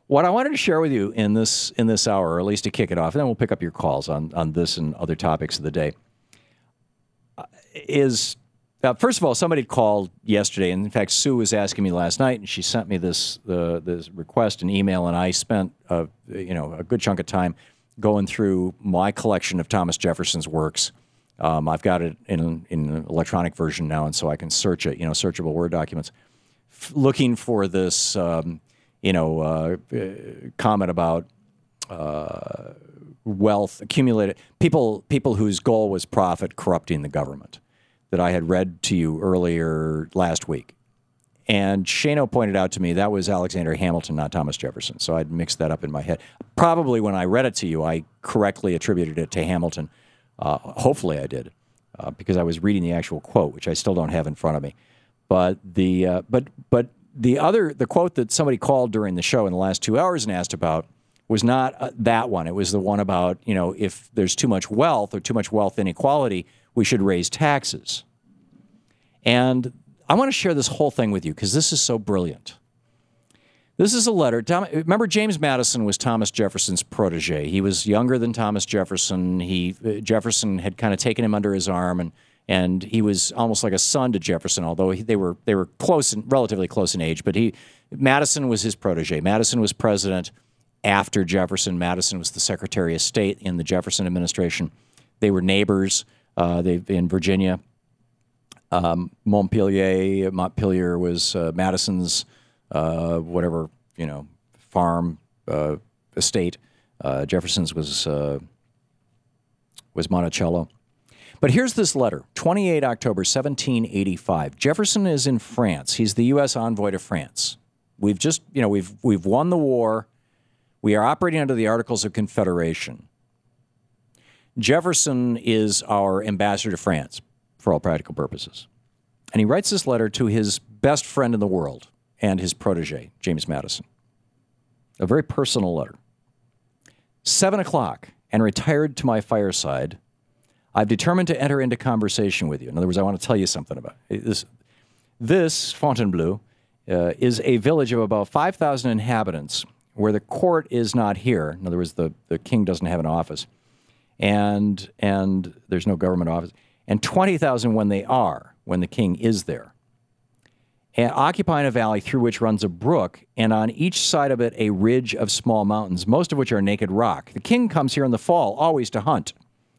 What I wanted to share with you in this hour, or at least to kick it off, and then we'll pick up your calls on this and other topics of the day, is first of all, somebody called yesterday, and in fact, Sue was asking me last night, and she sent me this request, an email, and I spent a good chunk of time going through my collection of Thomas Jefferson's works. I've got it in an electronic version now, and so I can search it, searchable Word documents, looking for this, comment about wealth accumulated, people whose goal was profit corrupting the government, that I had read to you earlier last week. And Shano pointed out to me that was Alexander Hamilton, not Thomas Jefferson. So I'd mixed that up in my head. Probably when I read it to you, I correctly attributed it to Hamilton. Hopefully I did, because I was reading the actual quote, which I still don't have in front of me. But the quote that somebody called during the show in the last 2 hours and asked about was not that one. It was the one about, if there's too much wealth or too much wealth inequality, we should raise taxes. And I want to share this whole thing with you because this is so brilliant. This is a letter. Remember, James Madison was Thomas Jefferson's protege. He was younger than Thomas Jefferson. Jefferson had kind of taken him under his arm, and he was almost like a son to Jefferson, although they were close, relatively close in age. But Madison was his protege. Madison was president after Jefferson. Madison was the Secretary of State in the Jefferson administration. They were neighbors. In Virginia. Montpelier was Madison's farm estate. Jefferson's was Monticello. But here's this letter, 28 October 1785. Jefferson is in France. He's the U.S. envoy to France. We've just, we've won the war. We are operating under the Articles of Confederation. Jefferson is our ambassador to France for all practical purposes. And he writes this letter to his best friend in the world and his protege, James Madison. A very personal letter. 7 o'clock, and retired to my fireside, I've determined to enter into conversation with you. In other words, I want to tell you something about it. This Fontainebleau is a village of about 5,000 inhabitants where the court is not here. In other words, the king doesn't have an office. And there's no government office, and 20,000 when the king is there, and occupying a valley through which runs a brook, and on each side of it a ridge of small mountains, most of which are naked rock. The king comes here in the fall, always to hunt.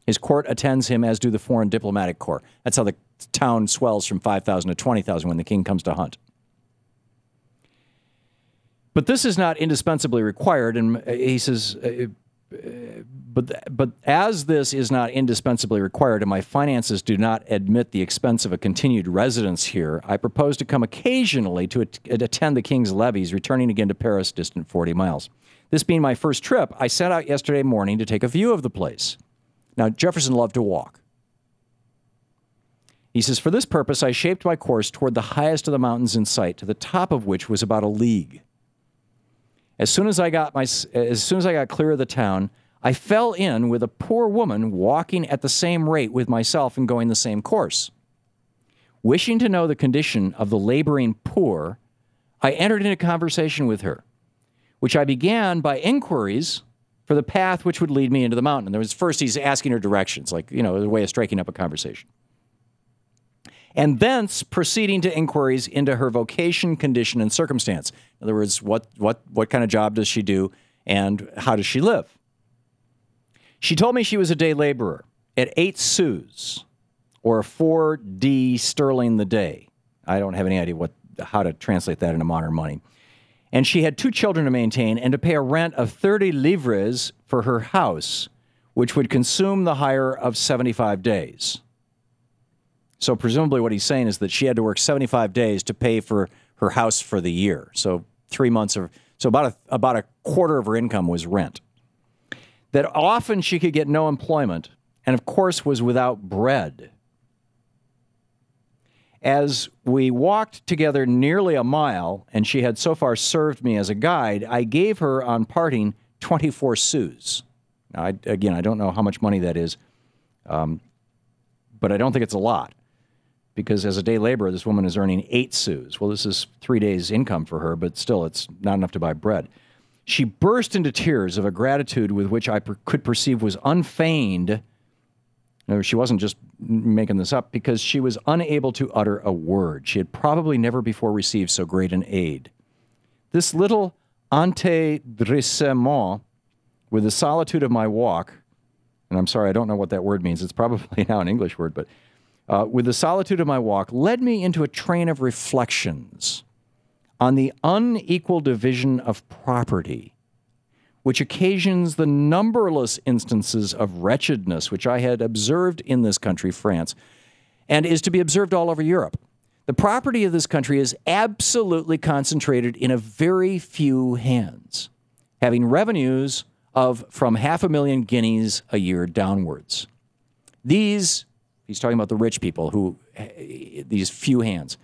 His court attends him, as do the foreign diplomatic corps. That's how the town swells from 5,000 to 20,000 when the king comes to hunt. But this is not indispensably required, and he says... But as this is not indispensably required and my finances do not admit the expense of a continued residence here, I propose to come occasionally to attend the king's levees, returning again to Paris, distant 40 miles. This being my first trip, I set out yesterday morning to take a view of the place. Now, Jefferson loved to walk. He says, for this purpose, I shaped my course toward the highest of the mountains in sight, to the top of which was about a league. As soon as I got clear of the town, I fell in with a poor woman walking at the same rate with myself and going the same course. Wishing to know the condition of the laboring poor, I entered into conversation with her, which I began by inquiries for the path which would lead me into the mountain. And there was first he's asking her directions, like, a way of striking up a conversation. And thence proceeding to inquiries into her vocation, condition, and circumstance. In other words, what kind of job does she do, and how does she live? She told me she was a day laborer at 8 sous, or 4d sterling the day. I don't have any idea how to translate that into modern money. And she had 2 children to maintain and to pay a rent of 30 livres for her house, which would consume the hire of 75 days. So presumably what he's saying is that she had to work 75 days to pay for her house for the year. So 3 months so about a quarter of her income was rent. That often she could get no employment, and of course was without bread. As we walked together nearly a mile, and she had so far served me as a guide, I gave her on parting 24 sous. Now, I don't know how much money that is, but I don't think it's a lot, because as a day laborer, this woman is earning 8 sous. Well, this is 3 days' income for her, but still, it's not enough to buy bread. She burst into tears of a gratitude with which I could perceive was unfeigned. No, she wasn't just making this up, because she was unable to utter a word. She had probably never before received so great an aid. This little entendrissement with the solitude of my walk, and I'm sorry, I don't know what that word means. It's probably now an English word, but with the solitude of my walk led me into a train of reflections on the unequal division of property, which occasions the numberless instances of wretchedness which I had observed in this country, France, and is to be observed all over Europe. The property of this country is absolutely concentrated in a very few hands, having revenues of from 500,000 guineas a year downwards. He's talking about the rich people, these few hands.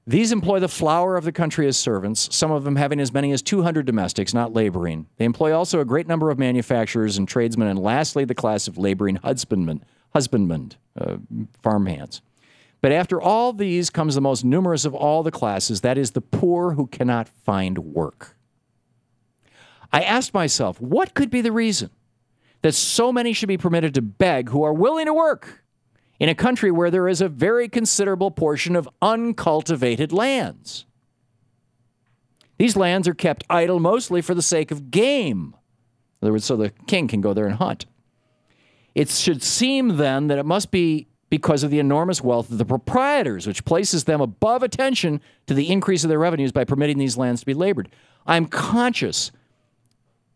These employ the flower of the country as servants, some of them having as many as 200 domestics, not laboring. They employ also a great number of manufacturers and tradesmen, and lastly, the class of laboring husbandmen, farm hands. But after all these comes the most numerous of all the classes, that is, the poor who cannot find work. I asked myself, what could be the reason that so many should be permitted to beg who are willing to work in a country where there is a very considerable portion of uncultivated lands? These lands are kept idle mostly for the sake of game. In other words, so the king can go there and hunt. It should seem then that it must be because of the enormous wealth of the proprietors, which places them above attention to the increase of their revenues by permitting these lands to be labored. I'm conscious,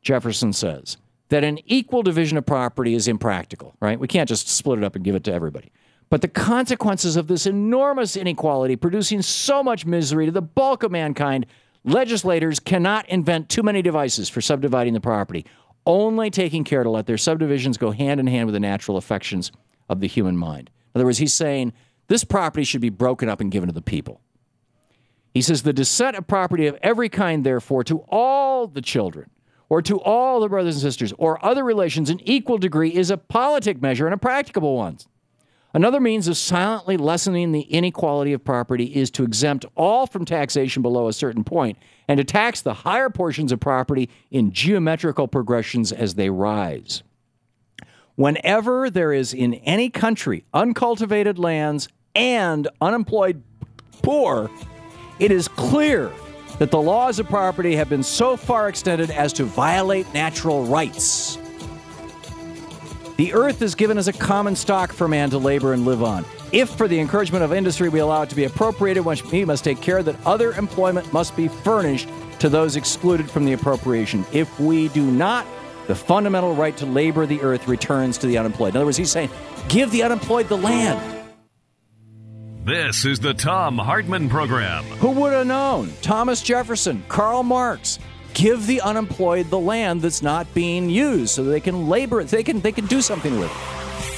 Jefferson says, that an equal division of property is impractical, right? We can't just split it up and give it to everybody. But the consequences of this enormous inequality producing so much misery to the bulk of mankind, legislators cannot invent too many devices for subdividing the property, only taking care to let their subdivisions go hand in hand with the natural affections of the human mind. In other words, he's saying this property should be broken up and given to the people. He says the descent of property of every kind, therefore, to all the children, or to all the brothers and sisters, or other relations in equal degree is a politic measure and a practicable one. Another means of silently lessening the inequality of property is to exempt all from taxation below a certain point and to tax the higher portions of property in geometrical progressions as they rise. Whenever there is in any country uncultivated lands and unemployed poor, it is clear that the laws of property have been so far extended as to violate natural rights. The earth is given as a common stock for man to labor and live on. If, for the encouragement of industry, we allow it to be appropriated, we must take care that other employment must be furnished to those excluded from the appropriation. If we do not, the fundamental right to labor the earth returns to the unemployed. In other words, he's saying, give the unemployed the land. This is the Thom Hartmann Program. Who would have known? Thomas Jefferson, Karl Marx. Give the unemployed the land that's not being used so they can labor it. They can do something with it.